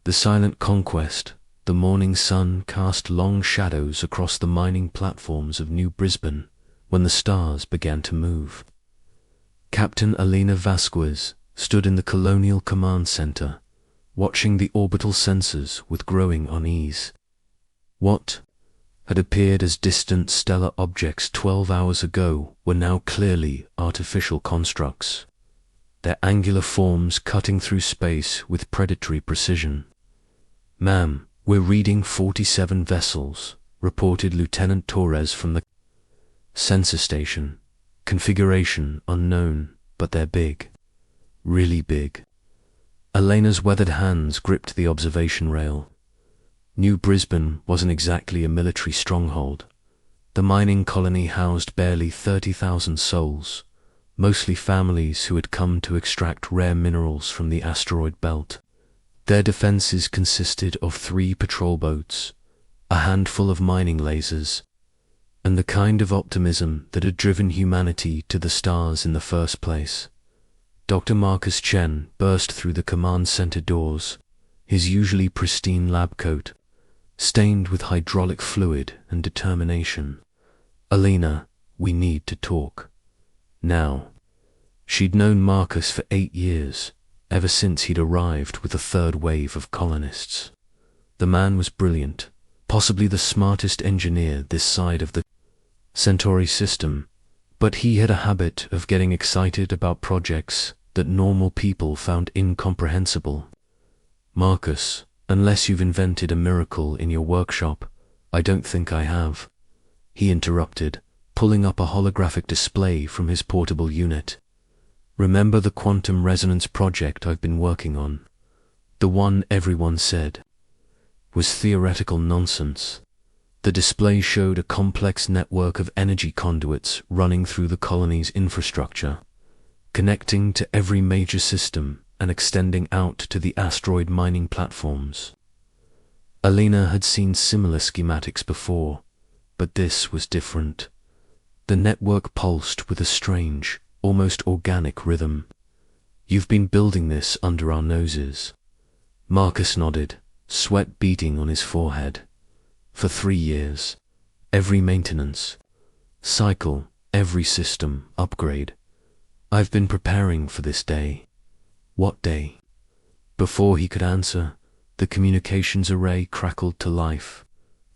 The silent conquest, the morning sun cast long shadows across the mining platforms of New Brisbane when the stars began to move. Captain Alina Vasquez stood in the Colonial Command Center, watching the orbital sensors with growing unease. What had appeared as distant stellar objects 12 hours ago were now clearly artificial constructs, their angular forms cutting through space with predatory precision. "Ma'am, we're reading 47 vessels," reported Lieutenant Torres from the sensor station. "Configuration unknown, but they're big. Really big." Elena's weathered hands gripped the observation rail. New Brisbane wasn't exactly a military stronghold. The mining colony housed barely 30,000 souls, mostly families who had come to extract rare minerals from the asteroid belt. Their defenses consisted of 3 patrol boats, a handful of mining lasers, and the kind of optimism that had driven humanity to the stars in the first place. Dr. Marcus Chen burst through the command center doors, his usually pristine lab coat stained with hydraulic fluid and determination. "Alina, we need to talk. Now." She'd known Marcus for 8 years, ever since he'd arrived with the third wave of colonists. The man was brilliant, possibly the smartest engineer this side of the Centauri system, but he had a habit of getting excited about projects that normal people found incomprehensible. "Marcus, unless you've invented a miracle in your workshop, I don't think I have," he interrupted, pulling up a holographic display from his portable unit. "Remember the quantum resonance project I've been working on? The one everyone said was theoretical nonsense." The display showed a complex network of energy conduits running through the colony's infrastructure, connecting to every major system and extending out to the asteroid mining platforms. Alina had seen similar schematics before, but this was different. The network pulsed with a strange, almost organic rhythm. "You've been building this under our noses." Marcus nodded, sweat beading on his forehead. "For 3 years. Every maintenance cycle, every system upgrade. I've been preparing for this day." "What day?" Before he could answer, the communications array crackled to life.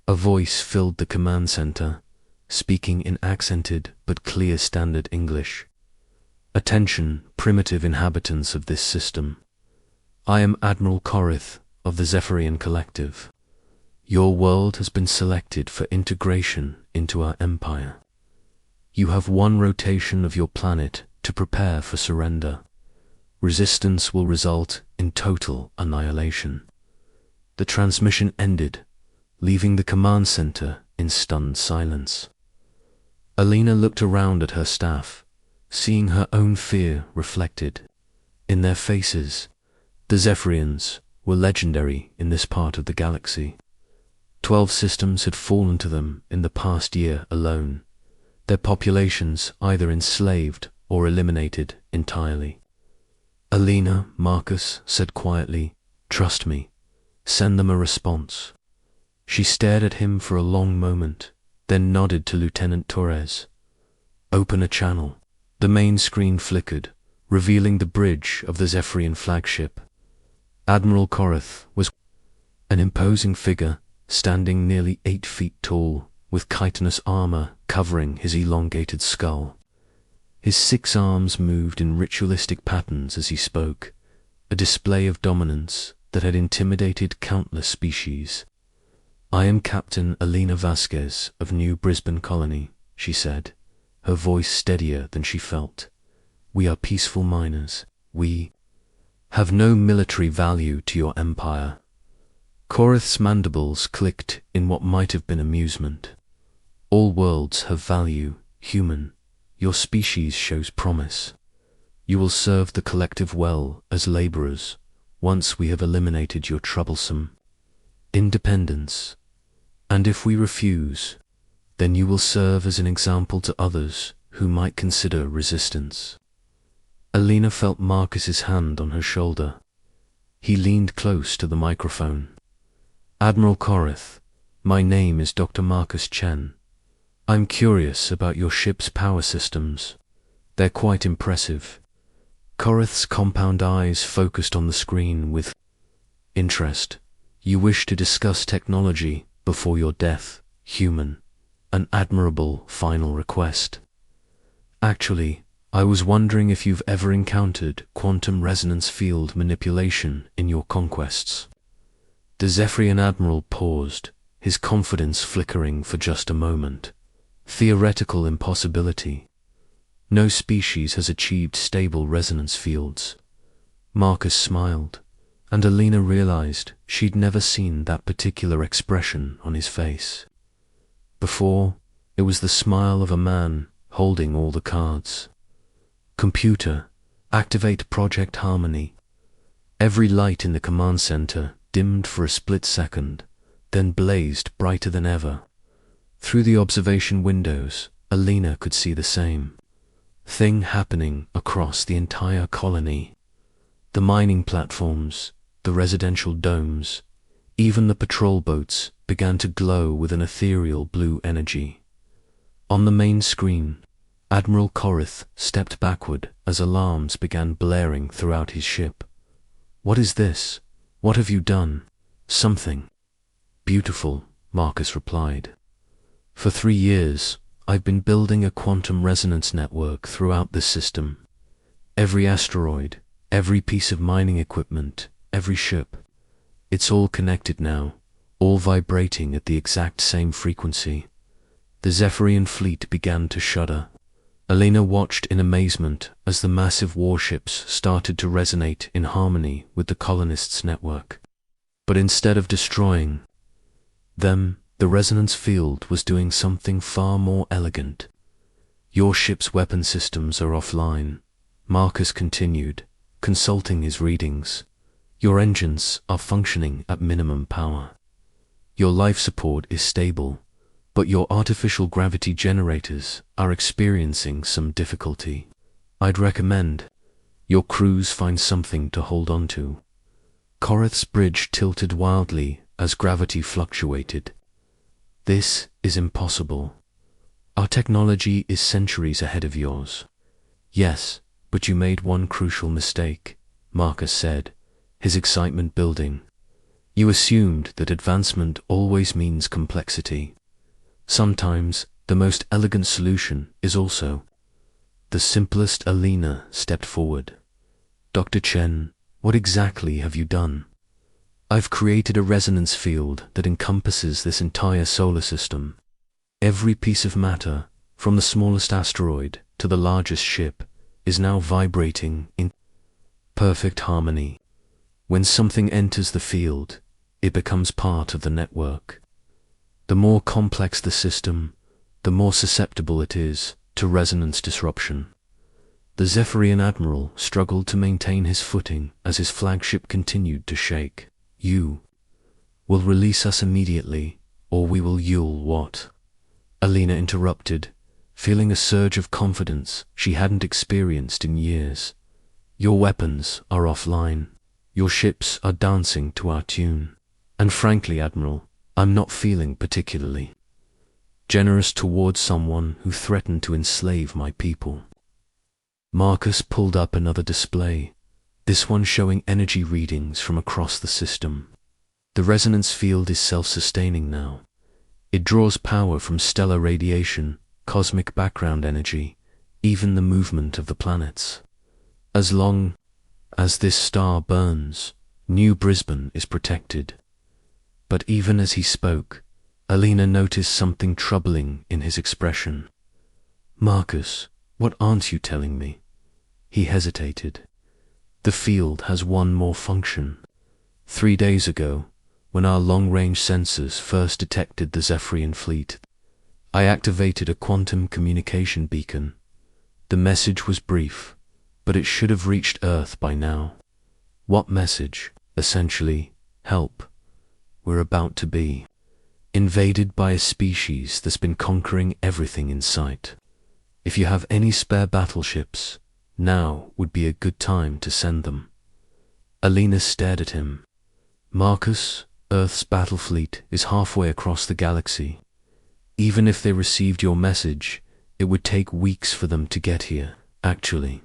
A voice filled the command center, speaking in accented but clear standard English. "Attention, primitive inhabitants of this system. I am Admiral Korith of the Zephyrian Collective. Your world has been selected for integration into our empire. You have 1 rotation of your planet to prepare for surrender. Resistance will result in total annihilation." The transmission ended, leaving the command center in stunned silence. Alina looked around at her staff, seeing her own fear reflected in their faces. The Zephyrians were legendary in this part of the galaxy. 12 systems had fallen to them in the past year alone, their populations either enslaved or eliminated entirely. "Alina," Marcus said quietly, "trust me. Send them a response." She stared at him for a long moment, then nodded to Lieutenant Torres. "Open a channel." The main screen flickered, revealing the bridge of the Zephyrian flagship. Admiral Korith was an imposing figure, standing nearly 8 feet tall, with chitinous armor covering his elongated skull. His 6 arms moved in ritualistic patterns as he spoke, a display of dominance that had intimidated countless species. "I am Captain Alina Vasquez of New Brisbane Colony," she said, her voice steadier than she felt. "We are peaceful miners. We have no military value to your empire." Korith's mandibles clicked in what might have been amusement. "All worlds have value, human. Your species shows promise. You will serve the collective well as laborers once we have eliminated your troublesome independence. And if we refuse, then you will serve as an example to others who might consider resistance." Alina felt Marcus's hand on her shoulder. He leaned close to the microphone. Admiral Korith, my name is Dr. Marcus Chen. I'm curious about your ship's power systems. They're quite impressive. Korith's compound eyes focused on the screen with interest. You wish to discuss technology before your death, human. An admirable final request. Actually, I was wondering if you've ever encountered quantum resonance field manipulation in your conquests. The Zephyrian Admiral paused, his confidence flickering for just a moment. Theoretical impossibility. No species has achieved stable resonance fields. Marcus smiled, and Alina realized she'd never seen that particular expression on his face. Before, it was the smile of a man holding all the cards. Computer, activate Project Harmony. Every light in the command center dimmed for a split second, then blazed brighter than ever. Through the observation windows, Alina could see the same thing happening across the entire colony. The mining platforms, the residential domes, even the patrol boats began to glow with an ethereal blue energy. On the main screen, Admiral Korith stepped backward as alarms began blaring throughout his ship. What is this? What have you done? Something. Beautiful, Marcus replied. For 3 years, I've been building a quantum resonance network throughout this system. Every asteroid, every piece of mining equipment, every ship. It's all connected now, all vibrating at the exact same frequency. The Zephyrian fleet began to shudder. Alina watched in amazement as the massive warships started to resonate in harmony with the colonists' network. But instead of destroying them, the resonance field was doing something far more elegant. Your ship's weapon systems are offline, Marcus continued, consulting his readings. Your engines are functioning at minimum power. Your life support is stable, but your artificial gravity generators are experiencing some difficulty. I'd recommend your crews find something to hold on to. Korith's bridge tilted wildly as gravity fluctuated. This is impossible. Our technology is centuries ahead of yours. Yes, but you made one crucial mistake, Marcus said, his excitement building. You assumed that advancement always means complexity. Sometimes the most elegant solution is also the simplest. Alina stepped forward. Dr. Chen, what exactly have you done? I've created a resonance field that encompasses this entire solar system. Every piece of matter, from the smallest asteroid to the largest ship, is now vibrating in perfect harmony. When something enters the field, it becomes part of the network. The more complex the system, the more susceptible it is to resonance disruption. The Zephyrian Admiral struggled to maintain his footing as his flagship continued to shake. You will release us immediately, or we will Yule what? Alina interrupted, feeling a surge of confidence she hadn't experienced in years. Your weapons are offline. Your ships are dancing to our tune. And frankly, Admiral, I'm not feeling particularly generous towards someone who threatened to enslave my people. Marcus pulled up another display, this one showing energy readings from across the system. The resonance field is self-sustaining now. It draws power from stellar radiation, cosmic background energy, even the movement of the planets. As long as this star burns, New Brisbane is protected. But even as he spoke, Alina noticed something troubling in his expression. Marcus, what aren't you telling me? He hesitated. The field has one more function. 3 days ago, when our long-range sensors first detected the Zephyrian fleet, I activated a quantum communication beacon. The message was brief, but it should have reached Earth by now. What message? Essentially, help. We're about to be invaded by a species that's been conquering everything in sight. If you have any spare battleships, now would be a good time to send them. Alina stared at him. Marcus, Earth's battle fleet is halfway across the galaxy. Even if they received your message, it would take weeks for them to get here, actually.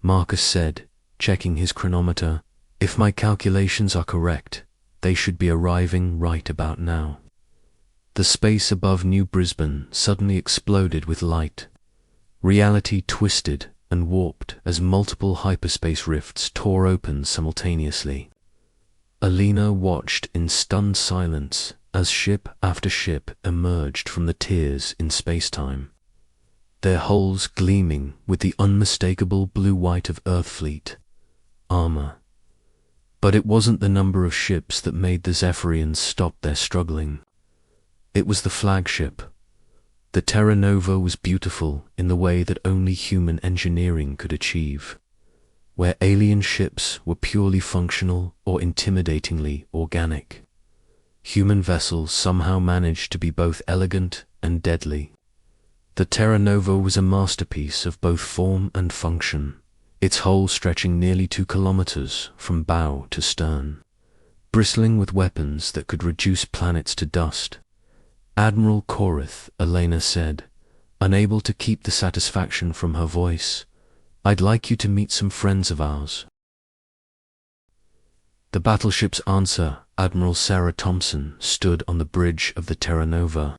Marcus said, checking his chronometer. If my calculations are correct, they should be arriving right about now. The space above New Brisbane suddenly exploded with light. Reality twisted and warped as multiple hyperspace rifts tore open simultaneously. Alina watched in stunned silence as ship after ship emerged from the tiers in spacetime, their hulls gleaming with the unmistakable blue-white of Earthfleet armor. But it wasn't the number of ships that made the Zephyrians stop their struggling. It was the flagship. The Terra Nova was beautiful in the way that only human engineering could achieve, where alien ships were purely functional or intimidatingly organic. Human vessels somehow managed to be both elegant and deadly. The Terra Nova was a masterpiece of both form and function, its hull stretching nearly 2 kilometers from bow to stern, bristling with weapons that could reduce planets to dust. Admiral Korith, Elena said, unable to keep the satisfaction from her voice, I'd like you to meet some friends of ours. The battleship's answer, Admiral Sarah Thompson, stood on the bridge of the Terra Nova,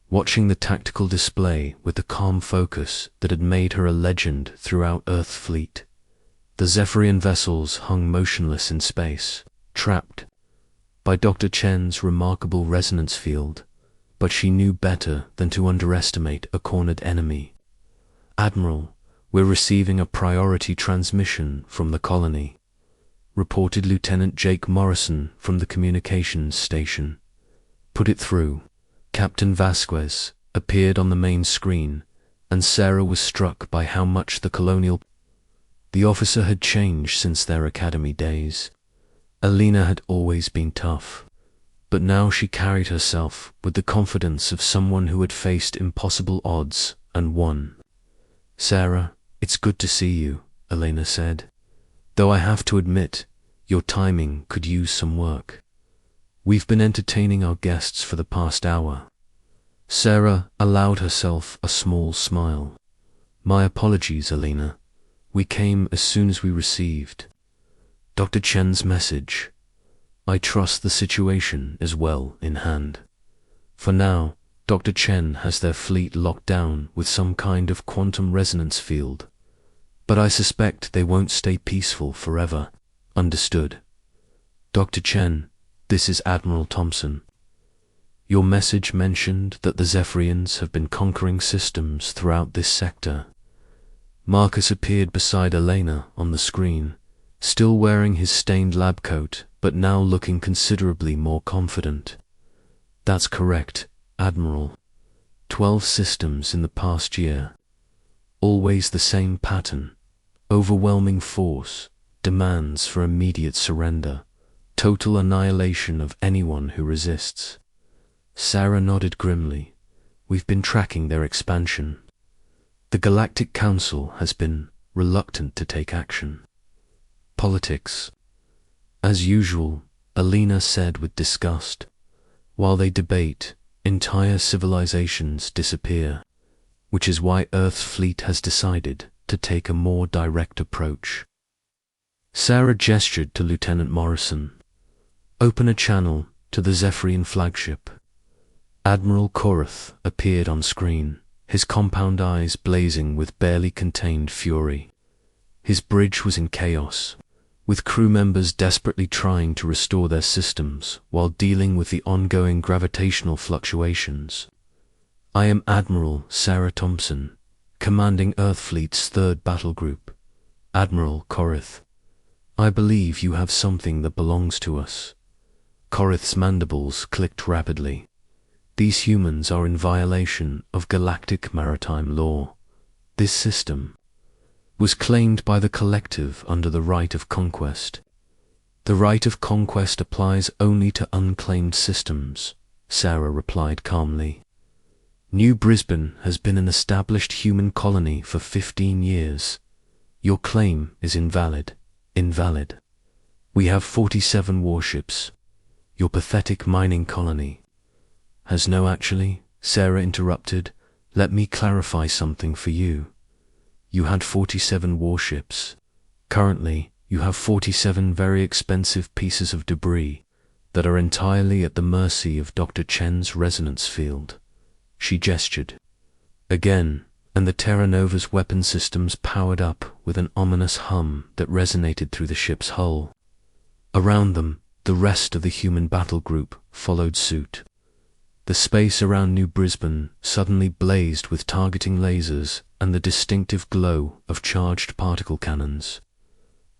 watching the tactical display with the calm focus that had made her a legend throughout Earthfleet. The Zephyrian vessels hung motionless in space, trapped by Dr. Chen's remarkable resonance field, but she knew better than to underestimate a cornered enemy. Admiral, we're receiving a priority transmission from the colony, reported Lieutenant Jake Morrison from the communications station. Put it through. Captain Vasquez appeared on the main screen, and Sarah was struck by how much the officer had changed since their academy days. Alina had always been tough, but now she carried herself with the confidence of someone who had faced impossible odds and won. Sarah, it's good to see you, Elena said. Though I have to admit, your timing could use some work. We've been entertaining our guests for the past hour. Sarah allowed herself a small smile. My apologies, Elena. We came as soon as we received Dr. Chen's message. I trust the situation is well in hand. For now, Dr. Chen has their fleet locked down with some kind of quantum resonance field. But I suspect they won't stay peaceful forever. Understood. Dr. Chen, this is Admiral Thompson. Your message mentioned that the Zephyrians have been conquering systems throughout this sector. Marcus appeared beside Elena on the screen, still wearing his stained lab coat, but now looking considerably more confident. That's correct, Admiral. 12 systems in the past year. Always the same pattern. Overwhelming force, demands for immediate surrender, total annihilation of anyone who resists. Sarah nodded grimly. We've been tracking their expansion. The Galactic Council has been reluctant to take action. Politics. As usual, Alina said with disgust. While they debate, entire civilizations disappear, which is why Earth's fleet has decided to take a more direct approach. Sarah gestured to Lieutenant Morrison. Open a channel to the Zephyrian flagship. Admiral Korith appeared on screen, his compound eyes blazing with barely contained fury. His bridge was in chaos, with crew members desperately trying to restore their systems while dealing with the ongoing gravitational fluctuations. I am Admiral Sarah Thompson, commanding Earthfleet's 3rd Battle Group. Admiral Korith, I believe you have something that belongs to us. Korith's mandibles clicked rapidly. These humans are in violation of galactic maritime law. This system was claimed by the collective under the right of conquest. The right of conquest applies only to unclaimed systems, Sarah replied calmly. New Brisbane has been an established human colony for 15 years. Your claim is invalid. Invalid. We have 47 warships. Your pathetic mining colony has no actually, Sarah interrupted. Let me clarify something for you. You had 47 warships. Currently, you have 47 very expensive pieces of debris that are entirely at the mercy of Dr. Chen's resonance field. She gestured. Again, and the Terra Nova's weapon systems powered up with an ominous hum that resonated through the ship's hull. Around them, the rest of the human battle group followed suit. The space around New Brisbane suddenly blazed with targeting lasers and the distinctive glow of charged particle cannons.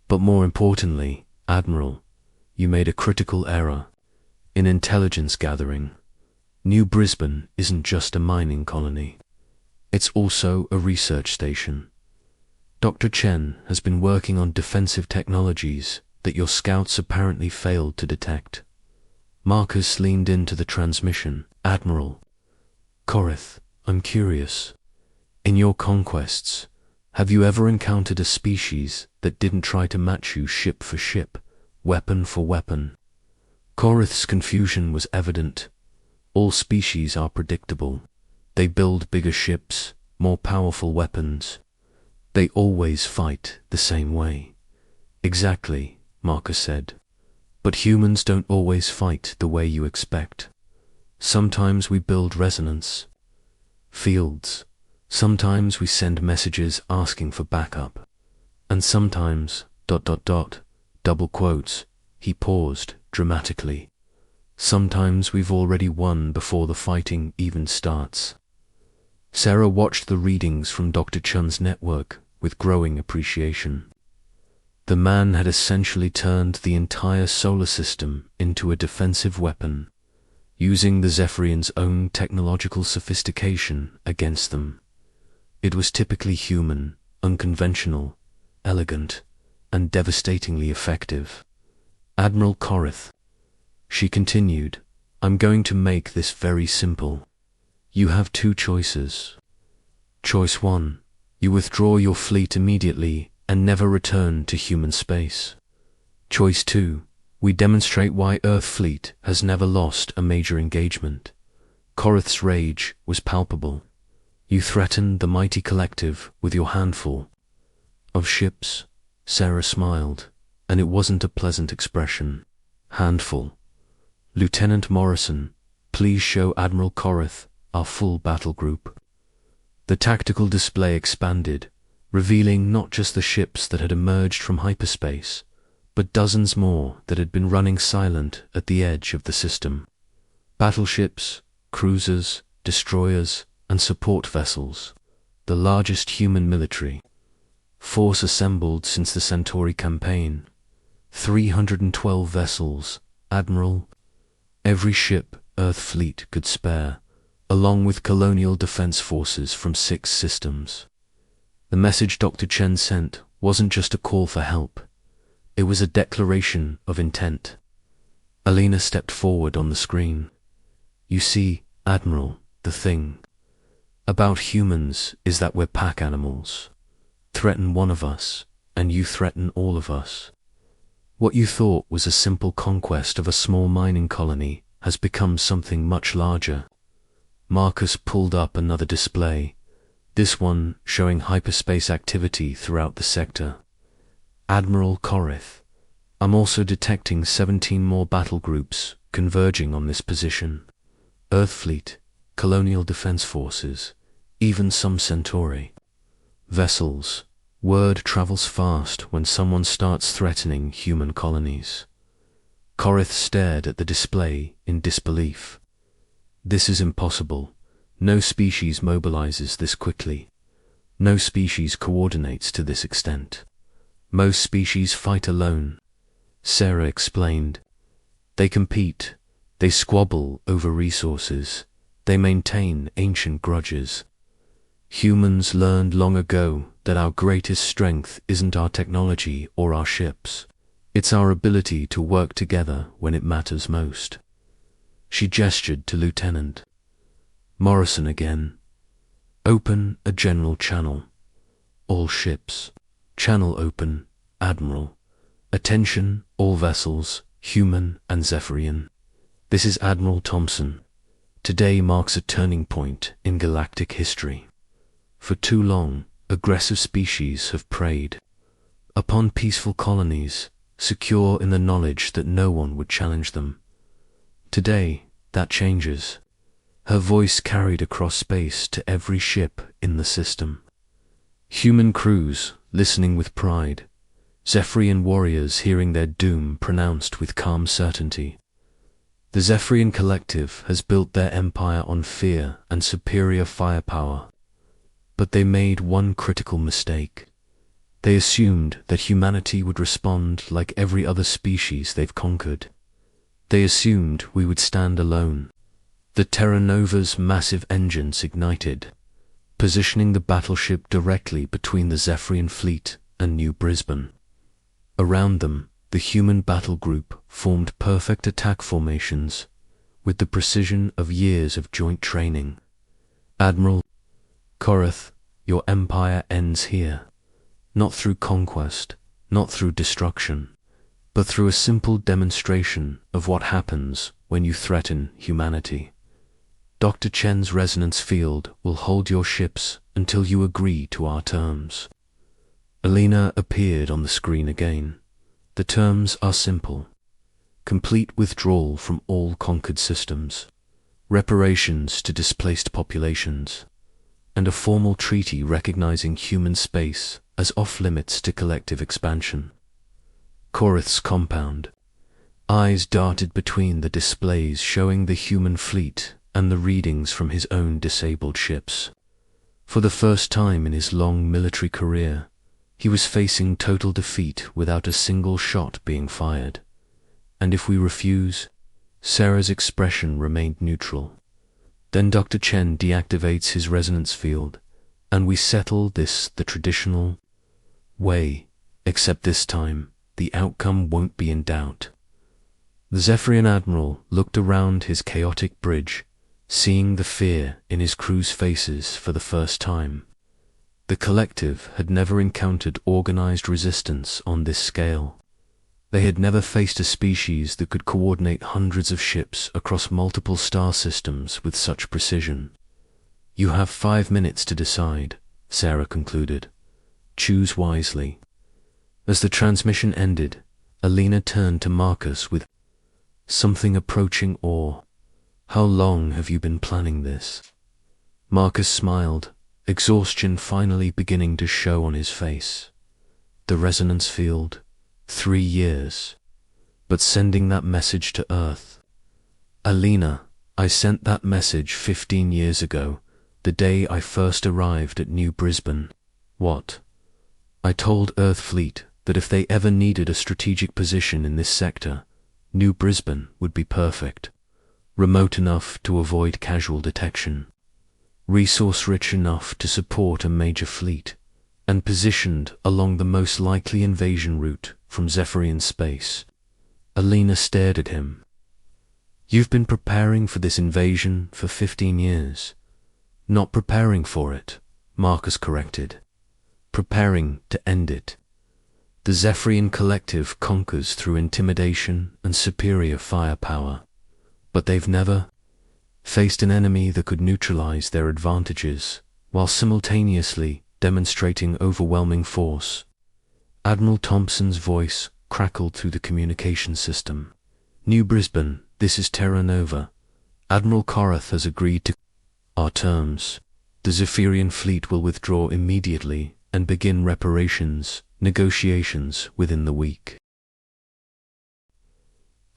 But more importantly, Admiral, you made a critical error in intelligence gathering. New Brisbane isn't just a mining colony. It's also a research station. Dr. Chen has been working on defensive technologies that your scouts apparently failed to detect. Marcus leaned into the transmission. Admiral Korith, I'm curious. In your conquests, have you ever encountered a species that didn't try to match you ship for ship, weapon for weapon? Korith's confusion was evident. All species are predictable. They build bigger ships, more powerful weapons. They always fight the same way. Exactly, Marcus said. But humans don't always fight the way you expect. Sometimes we build resonance fields. Sometimes we send messages asking for backup. And sometimes, ... double quotes, he paused dramatically. Sometimes we've already won before the fighting even starts. Sarah watched the readings from Dr. Chun's network with growing appreciation. The man had essentially turned the entire solar system into a defensive weapon, using the Zephyrians' own technological sophistication against them. It was typically human, unconventional, elegant, and devastatingly effective. Admiral Korith, she continued, I'm going to make this very simple. You have two choices. Choice 1, you withdraw your fleet immediately and never return to human space. Choice 2, we demonstrate why Earth fleet has never lost a major engagement. Korith's rage was palpable. You threatened the mighty collective with your handful of ships. Sarah smiled, and it wasn't a pleasant expression. Handful. Lieutenant Morrison, please show Admiral Korith our full battle group. The tactical display expanded, revealing not just the ships that had emerged from hyperspace, but dozens more that had been running silent at the edge of the system. Battleships, cruisers, destroyers, and support vessels, the largest human military force assembled since the Centauri campaign. 312 vessels, Admiral. Every ship Earth fleet could spare, along with colonial defense forces from 6 systems. The message Dr. Chen sent wasn't just a call for help. It was a declaration of intent. Alina stepped forward on the screen. You see, Admiral, the thing about humans is that we're pack animals. Threaten one of us, and you threaten all of us. What you thought was a simple conquest of a small mining colony has become something much larger. Marcus pulled up another display, this one showing hyperspace activity throughout the sector. Admiral Korith, I'm also detecting 17 more battle groups converging on this position. Earth fleet, colonial defense forces, even some Centauri. Vessels. Word travels fast when someone starts threatening human colonies. Korith stared at the display in disbelief. This is impossible. No species mobilizes this quickly. No species coordinates to this extent. Most species fight alone. Sarah explained. They compete. They squabble over resources. They maintain ancient grudges. Humans learned long ago that our greatest strength isn't our technology or our ships. It's our ability to work together when it matters most. She gestured to Lieutenant Morrison again. Open a general channel. All ships. Channel open, Admiral. Attention, all vessels, human and Zephyrian. This is Admiral Thompson. Today marks a turning point in galactic history. For too long, aggressive species have preyed upon peaceful colonies, secure in the knowledge that no one would challenge them. Today, that changes. Her voice carried across space to every ship in the system. Human crews listening with pride, Zephyrian warriors hearing their doom pronounced with calm certainty. The Zephyrian collective has built their empire on fear and superior firepower. But they made one critical mistake. They assumed that humanity would respond like every other species they've conquered. They assumed we would stand alone. The Terra Nova's massive engines ignited, positioning the battleship directly between the Zephyrian fleet and New Brisbane. Around them, the human battle group formed perfect attack formations with the precision of years of joint training. Admiral Korath, your empire ends here, not through conquest, not through destruction, but through a simple demonstration of what happens when you threaten humanity. Dr. Chen's resonance field will hold your ships until you agree to our terms. Alina appeared on the screen again. The terms are simple. Complete withdrawal from all conquered systems, reparations to displaced populations, and a formal treaty recognizing human space as off-limits to collective expansion. Korath's compound. Eyes darted between the displays showing the human fleet and the readings from his own disabled ships. For the first time in his long military career, he was facing total defeat without a single shot being fired. And if we refuse, Sarah's expression remained neutral. Then Dr. Chen deactivates his resonance field, and we settle this the traditional way, except this time, the outcome won't be in doubt. The Zephyrian admiral looked around his chaotic bridge, seeing the fear in his crew's faces for the first time. The collective had never encountered organized resistance on this scale. They had never faced a species that could coordinate hundreds of ships across multiple star systems with such precision. You have 5 minutes to decide, Sarah concluded. Choose wisely. As the transmission ended, Alina turned to Marcus with something approaching awe. How long have you been planning this? Marcus smiled, exhaustion finally beginning to show on his face. The resonance field, 3 years. But sending that message to Earth. Alina, I sent that message 15 years ago, the day I first arrived at New Brisbane. What? I told Earth Fleet that if they ever needed a strategic position in this sector, New Brisbane would be perfect. Remote enough to avoid casual detection. Resource-rich enough to support a major fleet, and positioned along the most likely invasion route from Zephyrian space. Alina stared at him. You've been preparing for this invasion for 15 years. Not preparing for it, Marcus corrected. Preparing to end it. The Zephyrian collective conquers through intimidation and superior firepower, but they've never faced an enemy that could neutralize their advantages while simultaneously demonstrating overwhelming force. Admiral Thompson's voice crackled through the communication system. New Brisbane, this is Terra Nova. Admiral Korath has agreed to our terms. The Zephyrian fleet will withdraw immediately and begin reparations negotiations within the week.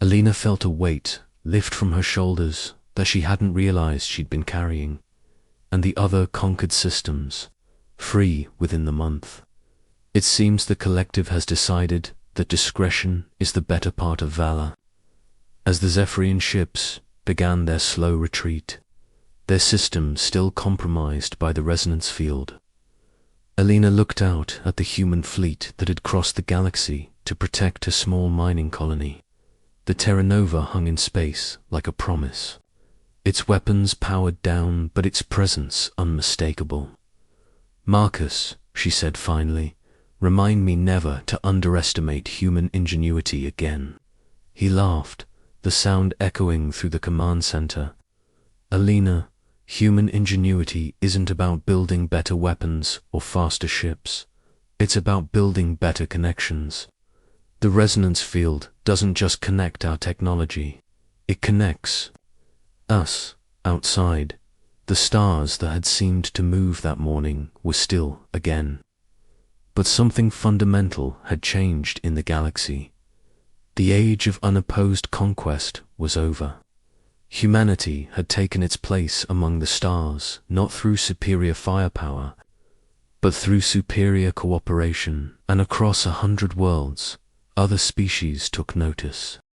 Alina felt a weight lift from her shoulders that she hadn't realized she'd been carrying, and the other conquered systems, free within the month. It seems the collective has decided that discretion is the better part of valor. As the Zephyrian ships began their slow retreat, their system still compromised by the resonance field, Alina looked out at the human fleet that had crossed the galaxy to protect a small mining colony. The Terra Nova hung in space like a promise. Its weapons powered down, but its presence unmistakable. Marcus, she said finally, Remind me never to underestimate human ingenuity again." He laughed, the sound echoing through the command center. "Alina, human ingenuity isn't about building better weapons or faster ships. It's about building better connections. The resonance field doesn't just connect our technology. It connects us outside." The stars that had seemed to move that morning were still again. But something fundamental had changed in the galaxy. The age of unopposed conquest was over. Humanity had taken its place among the stars, not through superior firepower, but through superior cooperation, and across 100 worlds, other species took notice.